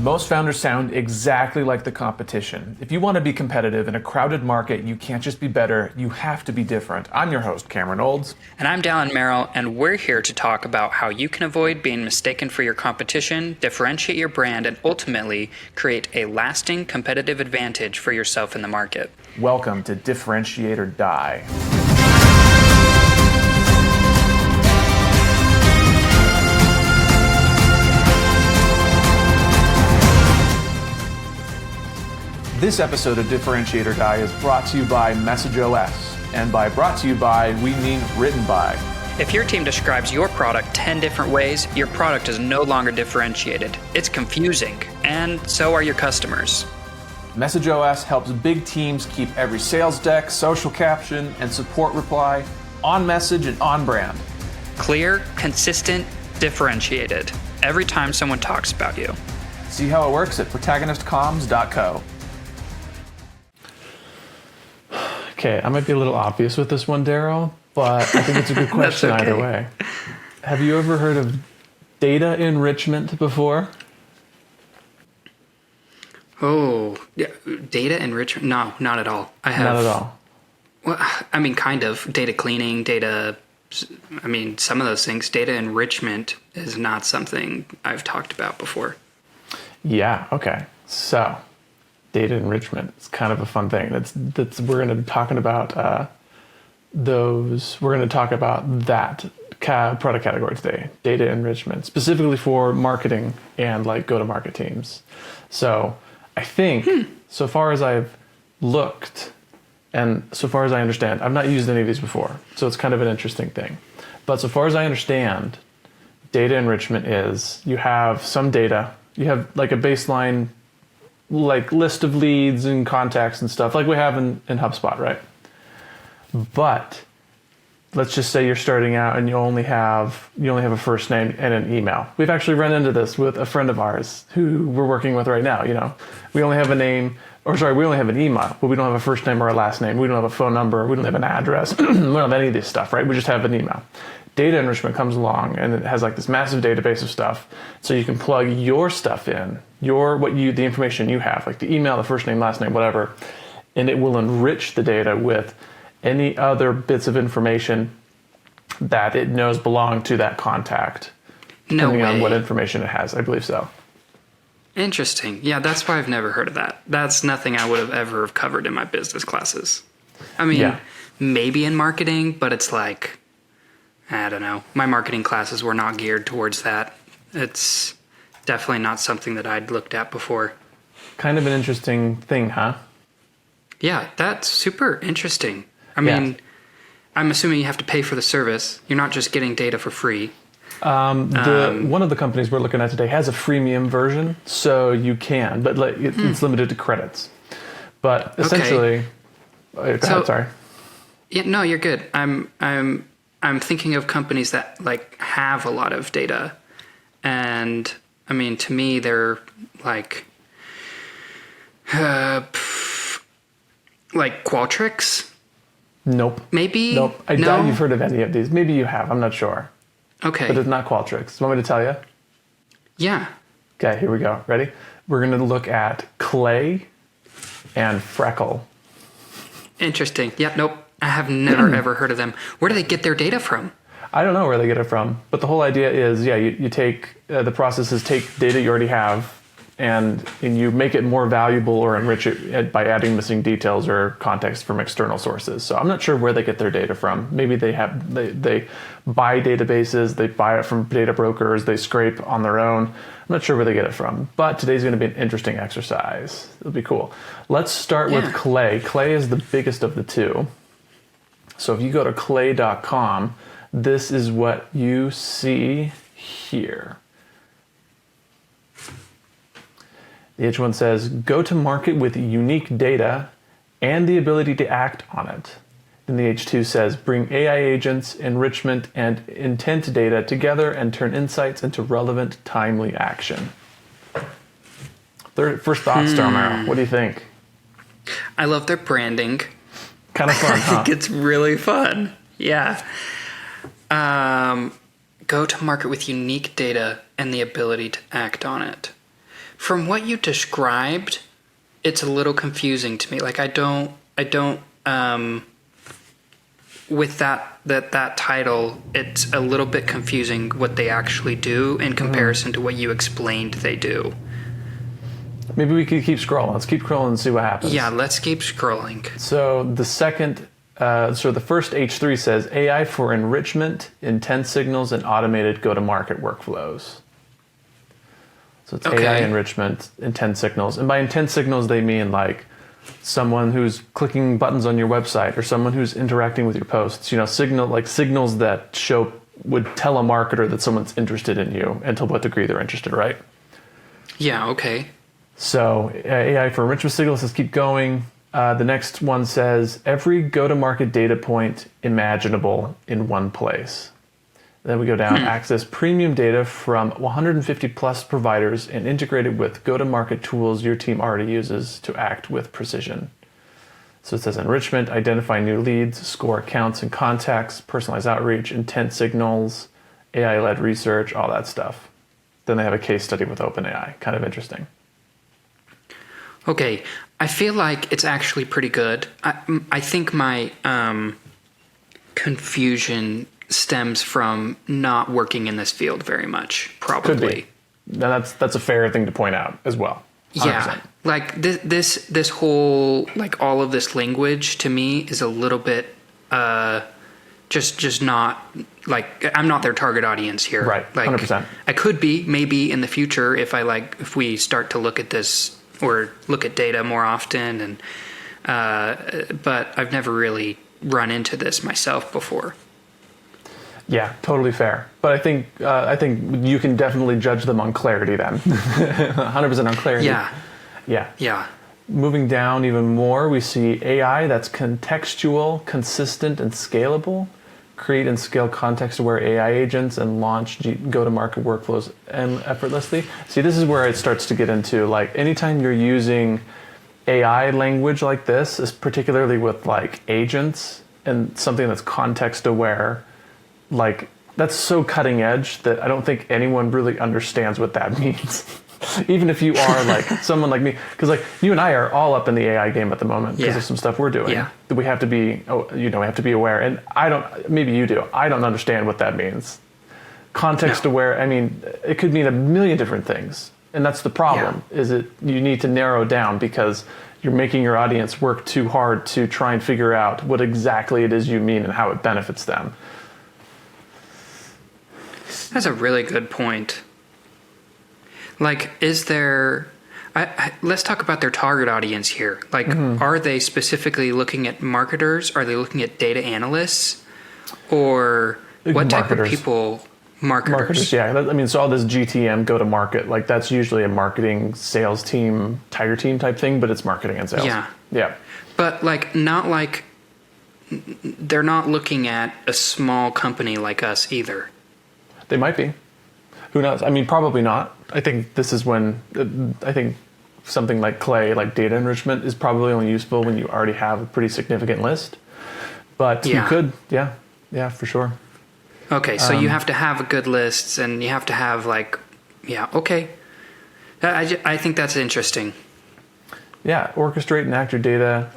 Most founders sound exactly like the competition. If you want to be competitive in a crowded market, you can't just be better, you have to be different. I'm your host, Cameron Olds. And I'm Dallin Merrill, and we're here to talk about how you can avoid being mistaken for your competition, differentiate your brand, and ultimately create a lasting competitive advantage for yourself in the market. Welcome to Differentiate or Die. This episode of Differentiate or Die is brought to you by MessageOS. And by brought to you by, we mean written by. If your team describes your product 10 different ways, your product is no longer differentiated. It's confusing, and so are your customers. MessageOS helps big teams keep every sales deck, social caption, and support reply on message and on brand. Clear, consistent, differentiated. Every time someone talks about you. See how it works at protagonistcomms.co. Okay, I might be a little obvious with this one, Daryl, but I think it's a good question okay. Either way. Have you ever heard of data enrichment before? Oh, yeah, data enrichment? No, not at all. I have. Not at all. Well, I mean, kind of. Data cleaning, some of those things. Data enrichment is not something I've talked about before. Yeah, okay. So, data enrichment is kind of a fun thing. We're going to be talking about we're going to talk about that product category today, data enrichment, specifically for marketing and like go-to-market teams. So I think so far as I've looked and so far as I understand, I've not used any of these before, so it's kind of an interesting thing. But so far as I understand, data enrichment is you have some data, you have like a baseline like list of leads and contacts and stuff like we have in HubSpot, right? But let's just say you're starting out and you only have a first name and an email. We've actually run into this with a friend of ours who we're working with right now. We only have we only have an email, but we don't have a first name or a last name. We don't have a phone number. We don't have an address. We don't have any of this stuff, right? We just have an email. Data enrichment comes along and it has like this massive database of stuff. So you can plug your stuff in, the information you have, like the email, the first name, last name, whatever, and it will enrich the data with any other bits of information that it knows belong to that contact, depending on what information it has. I believe so. Interesting. Yeah, that's why I've never heard of that. That's nothing I would have ever covered in my business classes. I mean, maybe in marketing, but it's like, I don't know. My marketing classes were not geared towards that. It's definitely not something that I'd looked at before. Kind of an interesting thing, huh? Yeah, that's super interesting. I mean, I'm assuming you have to pay for the service. You're not just getting data for free. One of the companies we're looking at today has a freemium version, so you can, but it's limited to credits. But essentially, go ahead, sorry. Yeah, no, you're good. I'm thinking of companies that like have a lot of data, and I mean, to me, they're like Qualtrics. Nope. Maybe? Nope. I doubt you've heard of any of these. Maybe you have. I'm not sure. Okay. But it's not Qualtrics. Want me to tell you? Yeah. Okay, here we go. Ready? We're going to look at Clay and Freckle. Interesting. Yep. Nope. I have never, ever heard of them. Where do they get their data from? I don't know where they get it from. But the whole idea is, you take, the process is take data you already have and you make it more valuable or enrich it by adding missing details or context from external sources. So I'm not sure where they get their data from. Maybe they buy databases, they buy it from data brokers, they scrape on their own. I'm not sure where they get it from. But today's going to be an interesting exercise. It'll be cool. Let's start with Clay. Clay is the biggest of the two. So if you go to clay.com, this is what you see here. The H1 says, go to market with unique data and the ability to act on it. Then the H2 says, bring AI agents, enrichment, and intent data together and turn insights into relevant, timely action. First thoughts, Darmero. What do you think? I love their branding. Kind of fun, huh? I think it's really fun. Yeah. Go to market with unique data and the ability to act on it. From what you described, it's a little confusing to me. Like I don't with that title, it's a little bit confusing what they actually do in comparison to what you explained they do. Maybe we could keep scrolling. Let's keep scrolling and see what happens. Yeah, let's keep scrolling. So the first H3 says AI for enrichment, intent signals, and automated go-to-market workflows. So it's AI enrichment, intent signals. And by intent signals, they mean like someone who's clicking buttons on your website or someone who's interacting with your posts. Signals that would tell a marketer that someone's interested in you and to what degree they're interested, right? Yeah, okay. So AI for enrichment signals, let's keep going. The next one says every go-to-market data point imaginable in one place. Then we go down, access premium data from 150 plus providers and integrate it with go-to-market tools your team already uses to act with precision. So it says enrichment, identify new leads, score accounts and contacts, personalized outreach, intent signals, AI-led research, all that stuff. Then they have a case study with OpenAI. Kind of interesting. Okay, I feel like it's actually pretty good. I think my confusion stems from not working in this field very much, probably. Could be. Now that's a fair thing to point out as well. 100%. Yeah, like this whole, like all of this language to me is a little bit just not, like, I'm not their target audience here. Right, like 100%. I could be maybe in the future if we start to look at this or look at data more often, and but I've never really run into this myself before. Yeah, totally fair. But I think you can definitely judge them on clarity then. 100% on clarity. Yeah. Moving down even more, we see AI that's contextual, consistent, and scalable. Create and scale context-aware AI agents and launch go-to-market workflows and effortlessly. See, this is where it starts to get into, like, anytime you're using AI language like this, is particularly with like agents and something that's context-aware, like that's so cutting edge that I don't think anyone really understands what that means. Even if you are like someone like me, because like you and I are all up in the AI game at the moment because of some stuff we're doing. Yeah. That we have to be, we have to be aware. And I don't. Maybe you do. I don't understand what that means. Context aware. I mean, it could mean a million different things, and that's the problem. Is it you need to narrow down because you're making your audience work too hard to try and figure out what exactly it is you mean and how it benefits them. That's a really good point. Like, is there... let's talk about their target audience here. Like, are they specifically looking at marketers? Are they looking at data analysts? Or what type of people? Marketers. Yeah. I mean, so all this GTM, go to market, like that's usually a marketing sales team, tiger team type thing, but it's marketing and sales. Yeah. But like, not like... They're not looking at a small company like us either. They might be. Who knows? I mean, probably not. I think this is when I think something like Clay, like data enrichment, is probably only useful when you already have a pretty significant list. But you could, yeah, for sure. Okay, so you have to have good lists, and you have to have like, okay. I think that's interesting. Yeah, orchestrate and act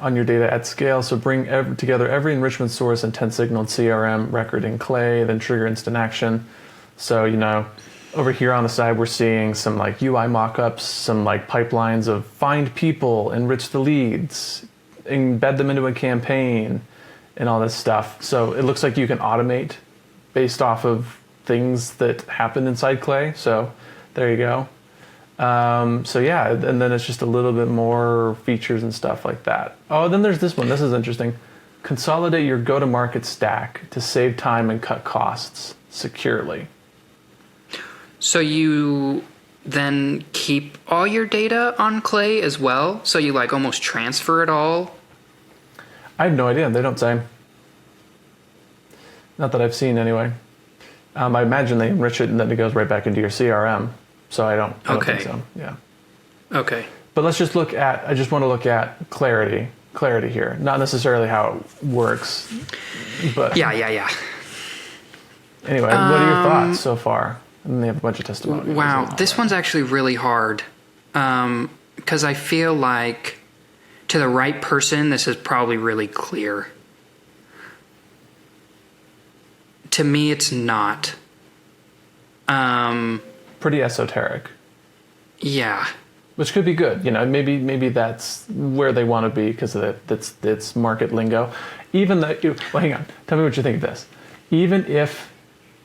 on your data at scale. So bring together every enrichment source, intent signal, and CRM record in Clay, then trigger instant action. So, over here on the side, we're seeing some like UI mockups, some like pipelines of find people, enrich the leads, embed them into a campaign, and all this stuff. So it looks like you can automate based off of things that happen inside Clay. So there you go. So yeah, and then it's just a little bit more features and stuff like that. Oh, then there's this one. This is interesting. Consolidate your go-to-market stack to save time and cut costs securely. So you then keep all your data on Clay as well? So you like almost transfer it all? I have no idea. They don't say. Not that I've seen anyway. I imagine they enrich it and then it goes right back into your CRM. So I don't think so. Yeah. Okay. But I just want to look at clarity here. Not necessarily how it works, but Yeah. Anyway, what are your thoughts so far? And they have a bunch of testimonials. Wow, this one's actually really hard. Because I feel like to the right person, this is probably really clear. To me, it's not. Pretty esoteric. Yeah. Which could be good, maybe that's where they want to be because it's market lingo. Even though, well, hang on, tell me what you think of this. Even if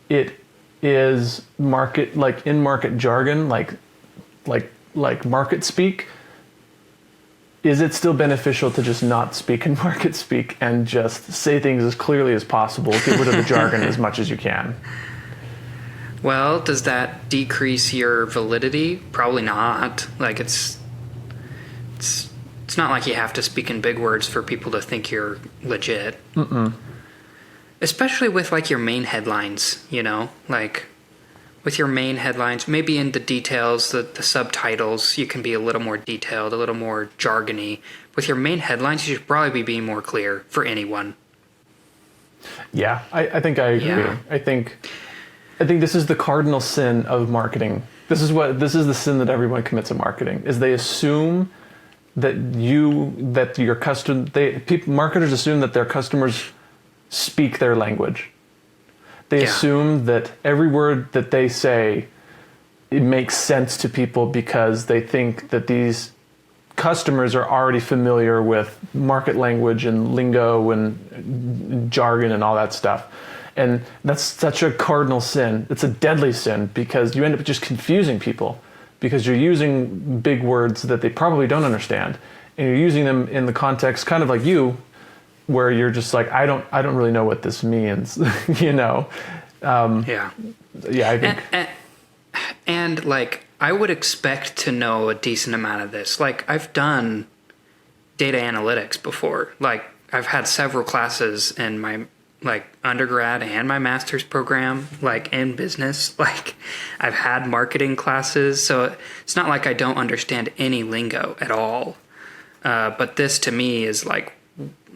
it is market, like in market jargon, like market speak, is it still beneficial to just not speak in market speak and just say things as clearly as possible, get rid of the jargon as much as you can? Well, does that decrease your validity? Probably not. Like it's not like you have to speak in big words for people to think you're legit. Especially with like your main headlines, like with your main headlines, maybe in the details, the subtitles, you can be a little more detailed, a little more jargony. With your main headlines, you should probably be being more clear for anyone. Yeah, I think I agree. Yeah. I think this is the cardinal sin of marketing. This is the sin that everyone commits in marketing, is they assume that marketers assume that their customers speak their language. They assume that every word that they say, it makes sense to people because they think that these customers are already familiar with market language and lingo and jargon and all that stuff. And that's such a cardinal sin. It's a deadly sin because you end up just confusing people because you're using big words that they probably don't understand, and you're using them in the context kind of like you, where you're just like, I don't really know what this means, Yeah, I think. And like I would expect to know a decent amount of this. Like I've done data analytics before. Like I've had several classes in my like undergrad and my master's program, like in business. Like I've had marketing classes, so it's not like I don't understand any lingo at all. But this to me is like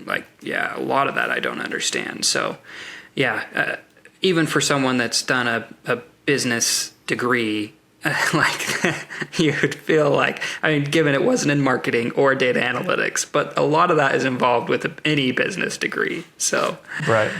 a lot of that I don't understand. So even for someone that's done a business degree, like you would feel like, given it wasn't in marketing or data analytics, but a lot of that is involved with any business degree. So, right.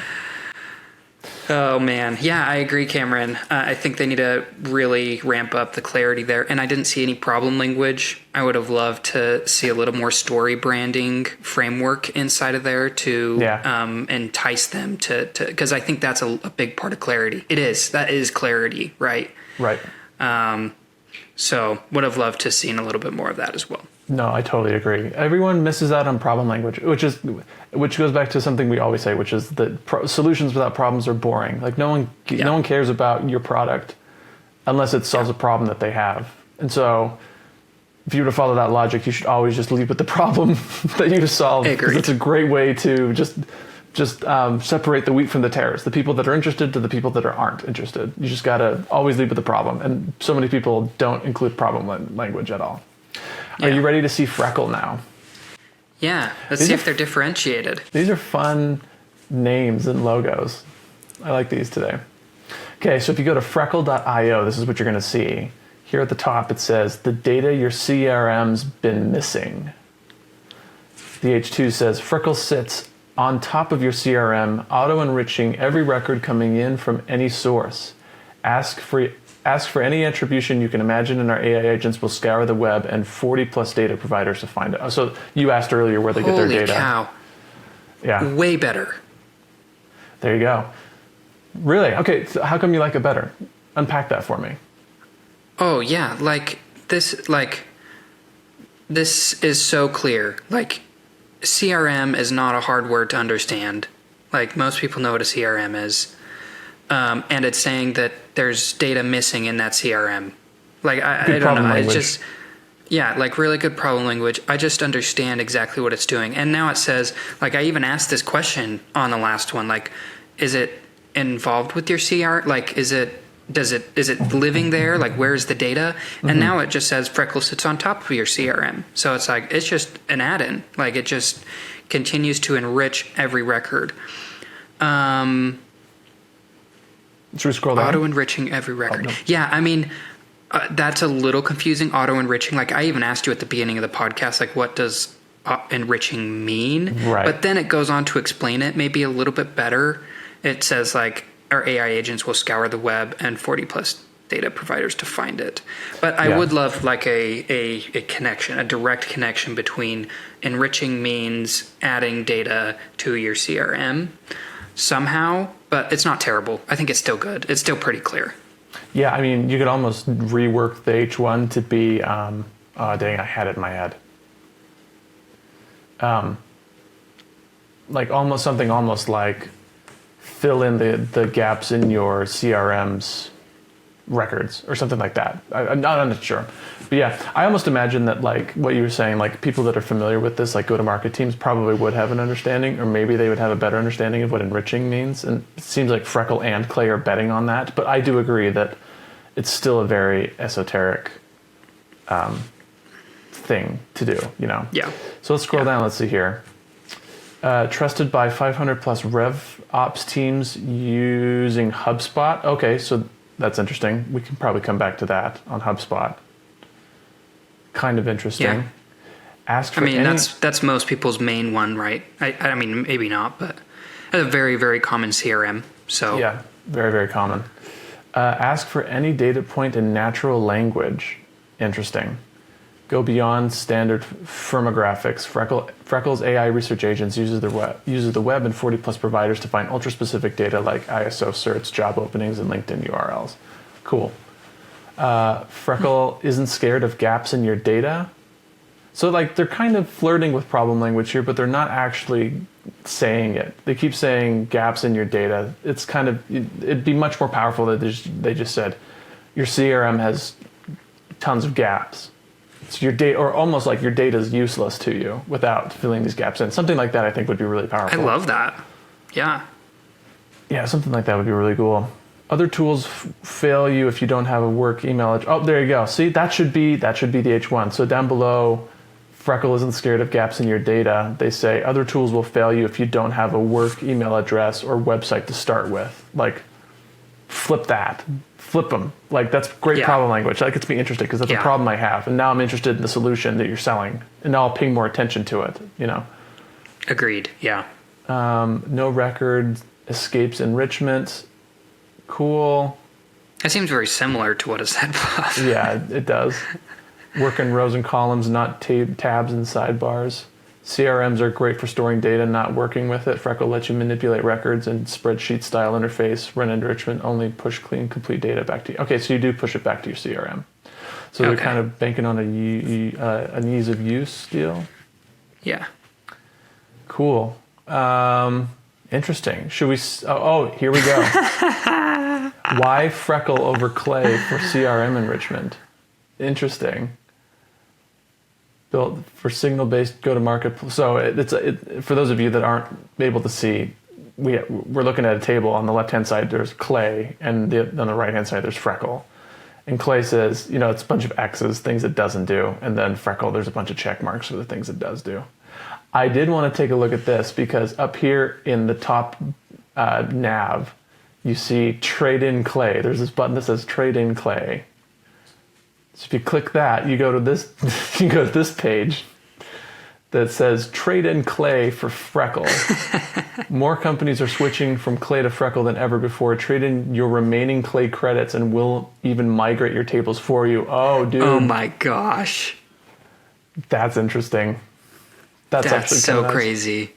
Oh man. Yeah, I agree, Cameron. I think they need to really ramp up the clarity there. And I didn't see any problem language. I would have loved to see a little more story branding framework inside of there to entice them to, because I think that's a big part of clarity. That is clarity, right? Right. So would have loved to seen a little bit more of that as well. No, I totally agree. Everyone misses out on problem language, which goes back to something we always say, which is that solutions without problems are boring. Like no one cares about your product unless it solves a problem that they have. And so if you were to follow that logic, you should always just lead with the problem that you solve. Agreed. It's a great way to just separate the wheat from the tares. The people that are interested to the people that aren't interested. You just got to always lead with the problem. And so many people don't include problem language at all. Yeah. Are you ready to see Freckle now? Yeah, let's see if they're differentiated. These are fun names and logos. I like these today. Okay, so if you go to freckle.io, this is what you're going to see. Here at the top, it says, the data your CRM's been missing. The H2 says, Freckle sits on top of your CRM, auto-enriching every record coming in from any source. Ask for any attribution you can imagine, and our AI agents will scour the web and 40 plus data providers to find it. So you asked earlier where they get their data. Holy cow. Yeah. Way better. There you go. Really? Okay, so how come you like it better? Unpack that for me. Oh, yeah. This is so clear. Like, CRM is not a hard word to understand. Like, most people know what a CRM is. And it's saying that there's data missing in that CRM. Like, I don't know. Language. It's just, like really good problem language. I just understand exactly what it's doing. And now it says, like, I even asked this question on the last one, like, is it involved with your CR? Like, is it living there? Like, where's the data? Mm-hmm. And now it just says Freckle sits on top of your CRM. So it's like, it's just an add-in. Like, it just continues to enrich every record. Should we scroll down? Auto-enriching every record. Oh, no. Yeah, That's a little confusing. Auto enriching. Like I even asked you at the beginning of the podcast, like what does enriching mean? Right. But then it goes on to explain it maybe a little bit better. It says like our AI agents will scour the web and 40 plus data providers to find it. But I would love like a connection, a direct connection between enriching means adding data to your CRM somehow, but it's not terrible. I think it's still good. It's still pretty clear. Yeah, I mean, you could almost rework the H1 to be, oh, dang, I had it in my head. Like almost like fill in the gaps in your CRM's records or something like that. I'm not sure. But yeah, I almost imagine that like what you were saying, like people that are familiar with this, like go-to-market teams probably would have an understanding, or maybe they would have a better understanding of what enriching means. And it seems like Freckle and Clay are betting on that. But I do agree that it's still a very esoteric thing to do, you know? Yeah. So let's scroll down. Let's see here. Trusted by 500 plus rev ops teams using HubSpot. Okay, so that's interesting. We can probably come back to that on HubSpot. Kind of interesting. Yeah. Ask for that's most people's main one, right? I mean, maybe not, but it's a very, very common CRM. So yeah, very, very common. Ask for any data point in natural language. Interesting. Go beyond standard firmographics. Freckle's AI research agents uses the web and 40 plus providers to find ultra specific data like ISO certs, job openings, and LinkedIn URLs. Cool. Freckle isn't scared of gaps in your data. So like they're kind of flirting with problem language here, but they're not actually saying it. They keep saying gaps in your data. It's kind of, it'd be much more powerful that they just said your CRM has tons of gaps. So your data, or almost like your data is useless to you without filling these gaps in. Something like that I think would be really powerful. I love that. Yeah. Yeah, something like that would be really cool. Other tools fail you if you don't have a work email address. Oh, there you go. See, that should be the H1. So down below, Freckle isn't scared of gaps in your data. They say other tools will fail you if you don't have a work email address or website to start with. Like, flip that. Flip them. Like, that's great problem language. That gets me interested because that's a problem I have. And now I'm interested in the solution that you're selling. And now I'll pay more attention to it, you know. Agreed. Yeah. No record escapes enrichment. Cool. That seems very similar to what is said above. Yeah, it does. Work in rows and columns, not tabs and sidebars. CRMs are great for storing data, not working with it. Freckle lets you manipulate records and spreadsheet style interface. Run enrichment, only push clean, complete data back to you. Okay, so you do push it back to your CRM. So they're kind of banking on an ease of use deal. Yeah. Cool. Interesting. Should we? Oh, here we go. Why Freckle over Clay for CRM enrichment? Interesting. Built for signal-based go-to-market. So for those of you that aren't able to see, we're looking at a table. On the left-hand side, there's Clay, and on the right-hand side, there's Freckle. And Clay says, you know, it's a bunch of X's, things it doesn't do. And then Freckle, there's a bunch of check marks for the things it does do. I did want to take a look at this because up here in the top nav, you see Trade in Clay. There's this button that says Trade in Clay. So if you click that, you go to this page that says Trade in Clay for Freckle. More companies are switching from Clay to Freckle than ever before. Trade in your remaining Clay credits and we'll even migrate your tables for you. Oh, dude. Oh my gosh. That's interesting. That's actually so nice. Crazy.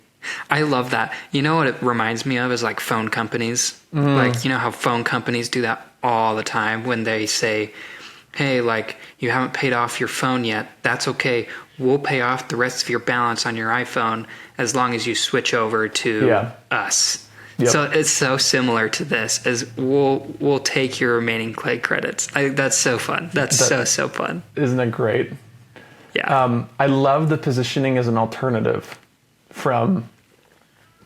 I love that. You know what it reminds me of is like phone companies. Like, you know how phone companies do that all the time when they say, hey, like, you haven't paid off your phone yet. That's okay. We'll pay off the rest of your balance on your iPhone as long as you switch over to us. Yep. So it's so similar to this as we'll take your remaining Clay credits. That's so fun. That's so fun. Isn't that great? Yeah. I love the positioning as an alternative from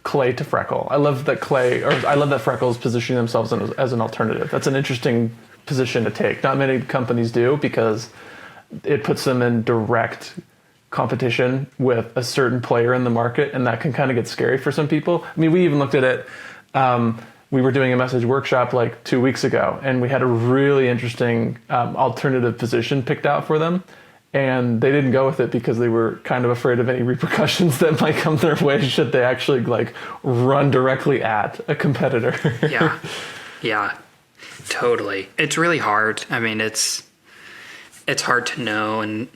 Clay to Freckle. I love that Freckle is positioning themselves as an alternative. That's an interesting position to take. Not many companies do because it puts them in direct competition with a certain player in the market, and that can kind of get scary for some people. I mean, we even looked at it. we were doing a message workshop like 2 weeks ago, and we had a really interesting alternative position picked out for them. And they didn't go with it because they were kind of afraid of any repercussions that might come their way should they actually like run directly at a competitor. Yeah, totally. It's really hard. I mean, it's hard to know, and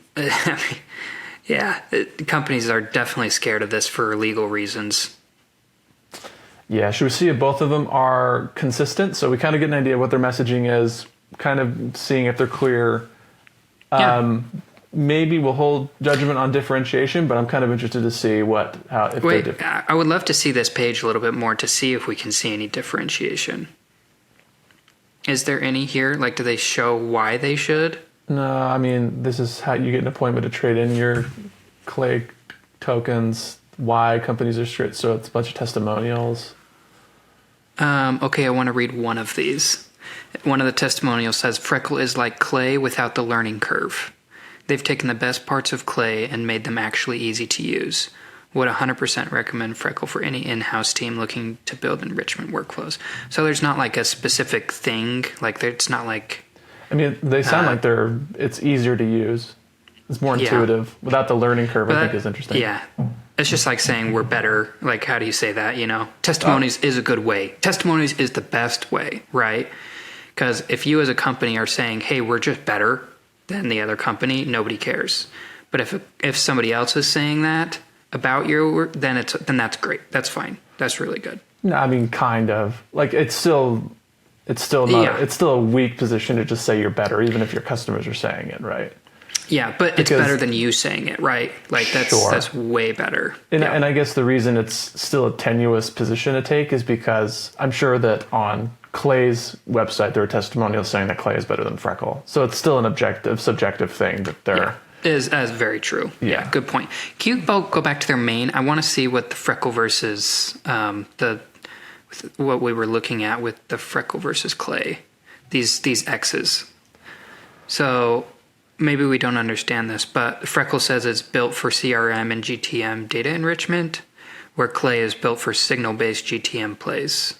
companies are definitely scared of this for legal reasons. Yeah, should we see if both of them are consistent? So we kind of get an idea of what their messaging is, kind of seeing if they're clear. Maybe we'll hold judgment on differentiation, but I'm kind of interested to see if they're different. I would love to see this page a little bit more to see if we can see any differentiation. Is there any here? Like, do they show why they should? No, I mean, this is how you get an appointment to trade in your Clay tokens, why companies are strict, so it's a bunch of testimonials. Okay, I want to read one of these. One of the testimonials says, Freckle is like Clay without the learning curve. They've taken the best parts of Clay and made them actually easy to use. Would 100% recommend Freckle for any in-house team looking to build enrichment workflows. So there's not like a specific thing. Like, it's not like... I mean, they sound like it's easier to use. It's more intuitive. Without the learning curve, I think is interesting. Yeah. It's just like saying we're better. Like, how do you say that, you know? Testimonies is a good way. Testimonies is the best way, right? Because if you as a company are saying, hey, we're just better than the other company, nobody cares. But if somebody else is saying that about your work, then that's great. That's fine. That's really good. No, I mean, kind of. Like, it's still a weak position to just say you're better, even if your customers are saying it, right? Yeah, but it's better than you saying it, right? Like, that's way better. And I guess the reason it's still a tenuous position to take is because I'm sure that on Clay's website there are testimonials saying that Clay is better than Freckle. So it's still an subjective thing that they're... Yeah. Is very true. Yeah, good point. Can you go back to their main? I want to see what the Freckle versus what we were looking at with the Freckle versus Clay. These X's. So maybe we don't understand this, but Freckle says it's built for CRM and GTM data enrichment, where Clay is built for signal-based GTM plays.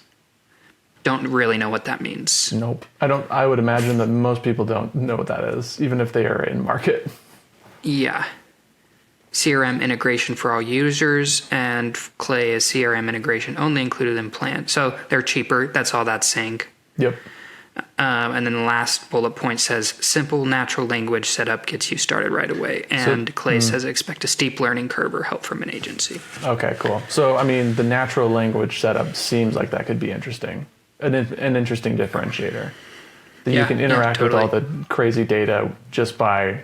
Don't really know what that means. Nope. I would imagine that most people don't know what that is, even if they are in market. Yeah. CRM integration for all users, and Clay is CRM integration only included in plan. So they're cheaper. That's all that's saying. Yep. And then the last bullet point says, simple natural language setup gets you started right away. And Clay says, expect a steep learning curve or help from an agency. Okay, cool. So, I mean, the natural language setup seems like that could be interesting. An interesting differentiator. That you can interact with all the crazy data just by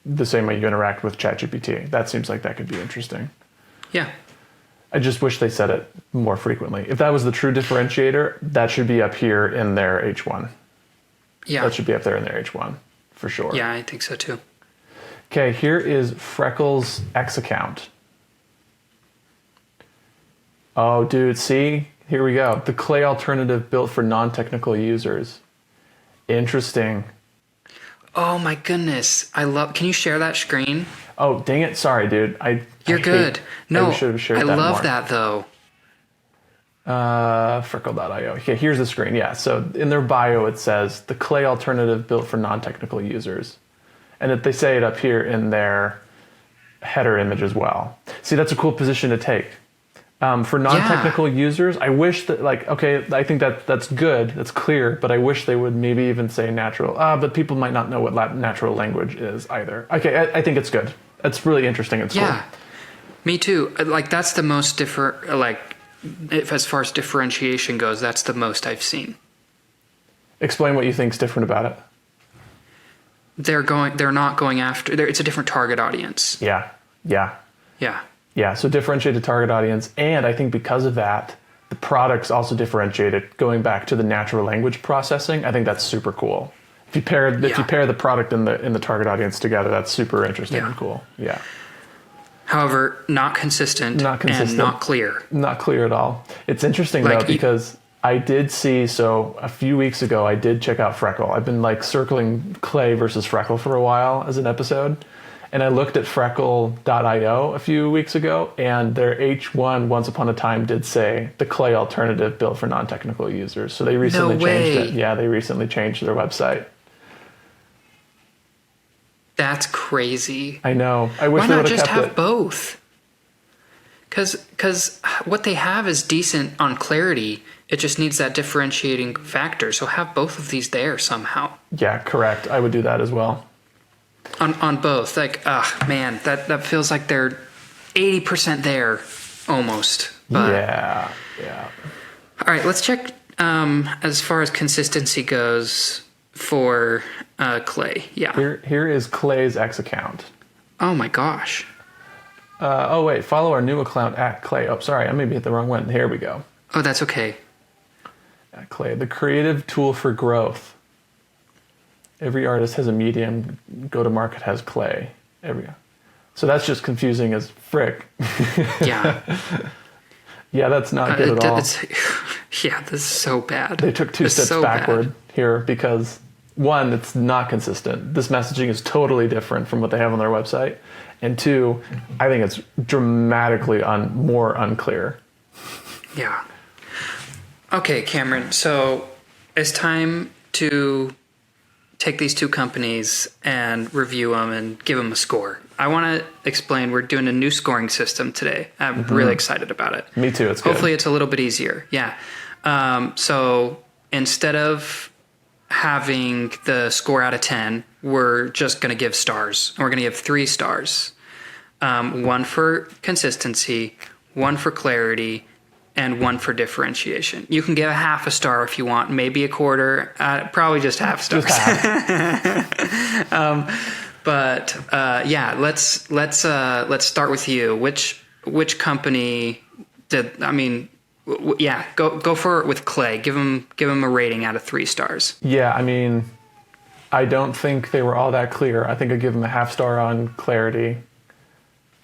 the same way you interact with ChatGPT. That seems like that could be interesting. Yeah. I just wish they said it more frequently. If that was the true differentiator, that should be up here in their H1. Yeah. That should be up there in their H1, for sure. Yeah, I think so too. Okay, here is Freckle's X account. Oh, dude, see? Here we go. The Clay alternative built for non-technical users. Interesting. Oh my goodness. Can you share that screen? Oh, dang it. Sorry, dude. You're good. No, I love that though. Freckle.io. Okay, here's the screen. Yeah, so in their bio it says the Clay alternative built for non-technical users. And they say it up here in their header image as well. See, that's a cool position to take. For non-technical users, I wish that, I think that's good, that's clear, but I wish they would maybe even say natural. But people might not know what natural language is either. Okay, I think it's good. It's really interesting. It's cool. Me too. Like, that's the most as far as differentiation goes, that's the most I've seen. Explain what you think's different about it. They're not going after, it's a different target audience. Yeah. Yeah, so differentiated target audience, and I think because of that, the product's also differentiated. Going back to the natural language processing, I think that's super cool. If you pair the product and the target audience together, that's super interesting and cool. Yeah. However, not consistent and not clear. Not clear at all. It's interesting though, because I did see, so a few weeks ago, I did check out Freckle. I've been circling Clay versus Freckle for a while as an episode. And I looked at Freckle.io a few weeks ago, and their H1 once upon a time did say the Clay alternative built for non-technical users. So they recently changed it. Yeah, they recently changed their website. That's crazy. I know. I wish Why they not would have just kept have it. both? Because what they have is decent on clarity. It just needs that differentiating factor. So have both of these there somehow. Yeah, correct. I would do that as well. On both. Like, man, that feels like they're 80% there almost. But, Yeah. all right, let's check as far as consistency goes for Clay. Yeah. Here is Clay's X account. Oh my gosh. Oh, wait. Follow our new account at Clay. Oh, sorry. I maybe hit the wrong one. Here we go. Oh, that's okay. At Clay, the creative tool for growth. Every artist has a medium. Go-to-market has Clay. So that's just confusing as frick. Yeah. Yeah, that's not good at all. Yeah, this is so bad. They took two steps backward here because, one, it's not consistent. This messaging is totally different from what they have on their website. And two, I think it's dramatically more unclear. Yeah. Okay, Cameron. So it's time to take these two companies and review them and give them a score. I want to explain we're doing a new scoring system today. I'm really excited about it. Me too. It's good. Hopefully it's a little bit easier. Yeah. So instead of having the score out of 10, we're just going to give stars. And we're going to give 3 stars. 1 for consistency, 1 for clarity, and 1 for differentiation. You can give a half a star if you want, maybe a quarter, probably just half stars. Just half. Yeah, let's start with you. Which company did? I mean, go for it with Clay. Give him a rating out of 3 stars. Yeah, I mean, I don't think they were all that clear. I think I'd give them a half star on clarity.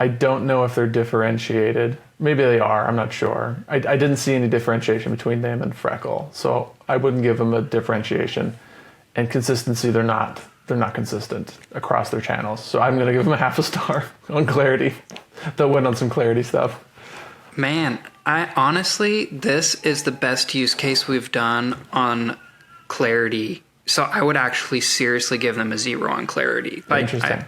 I don't know if they're differentiated. Maybe they are. I'm not sure. I didn't see any differentiation between them and Freckle, so I wouldn't give them a differentiation. And consistency, they're not consistent across their channels. So I'm going to give them a half a star on clarity. They'll win on some clarity stuff. Man, I honestly, this is the best use case we've done on clarity. So I would actually seriously give them a 0 on clarity. Interesting.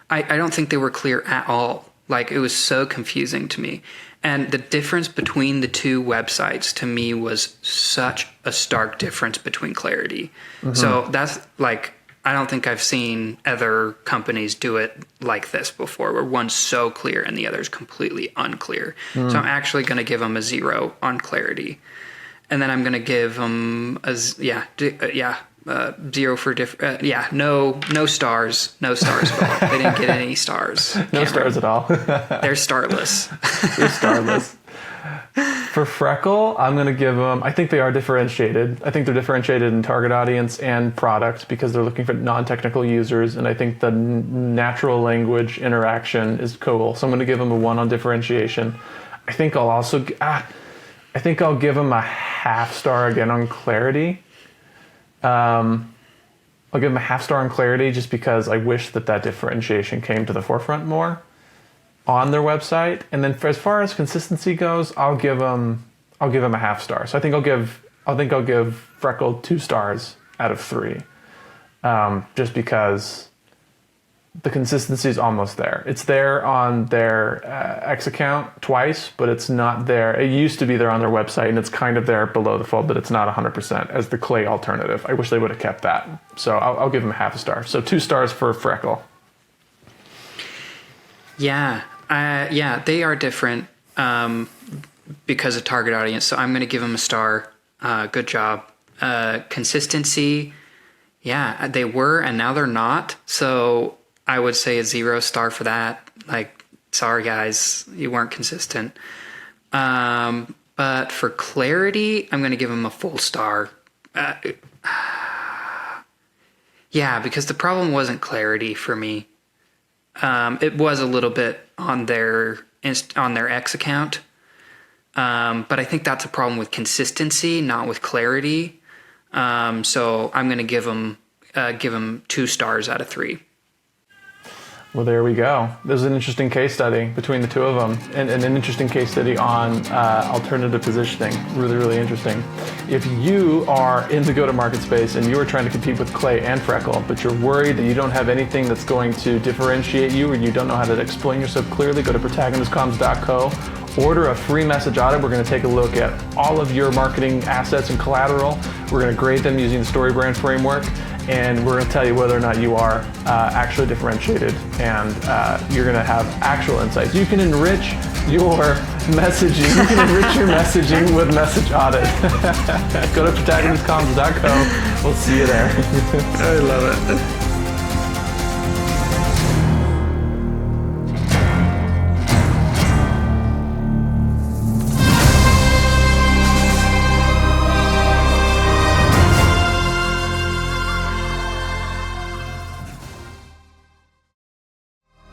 I don't think they were clear at all. Like, it was so confusing to me. And the difference between the two websites to me was such a stark difference between clarity. Mm-hmm. So that's like, I don't think I've seen other companies do it like this before, where one's so clear and the other's completely unclear. So I'm actually going to give them a 0 on clarity. And then I'm going to give them a, 0 for no stars at all. They didn't get any stars. No stars at all. They're starless. They're starless. For Freckle, I'm going to give them, I think they are differentiated. I think they're differentiated in target audience and product because they're looking for non-technical users, and I think the natural language interaction is cool. So I'm going to give them a 1 on differentiation. I think I'll also, I'll give them a half star again on clarity. I'll give them a half star on clarity just because I wish that differentiation came to the forefront more on their website. And then as far as consistency goes, I'll give them a half star. So I think I'll give Freckle 2 stars out of 3, just because the consistency is almost there. It's there on their X account twice, but it's not there. It used to be there on their website, and it's kind of there below the fold, but it's not 100% as the Clay alternative. I wish they would have kept that. So I'll give them a half a star. So 2 stars for Freckle. Yeah, they are different because of target audience. So I'm going to give them a star. Good job. Consistency, yeah, they were, and now they're not. So I would say a 0 star for that. Like, sorry guys, you weren't consistent. But for clarity, I'm going to give them a full star. Yeah, because the problem wasn't clarity for me. It was a little bit on their X account. But I think that's a problem with consistency, not with clarity. So I'm going to give them 2 stars out of 3. Well, there we go. There's an interesting case study between the two of them, and an interesting case study on alternative positioning. Really, really interesting. If you are in the go-to-market space and you are trying to compete with Clay and Freckle, but you're worried that you don't have anything that's going to differentiate you, or you don't know how to explain yourself clearly, go to protagonistcomms.co. Order a free message audit. We're going to take a look at all of your marketing assets and collateral. We're going to grade them using the StoryBrand framework, and we're going to tell you whether or not you are actually differentiated, and you're going to have actual insights. You can enrich your messaging. You can enrich your messaging with message audit. Go to protagonistcomms.co. We'll see you there. I love it.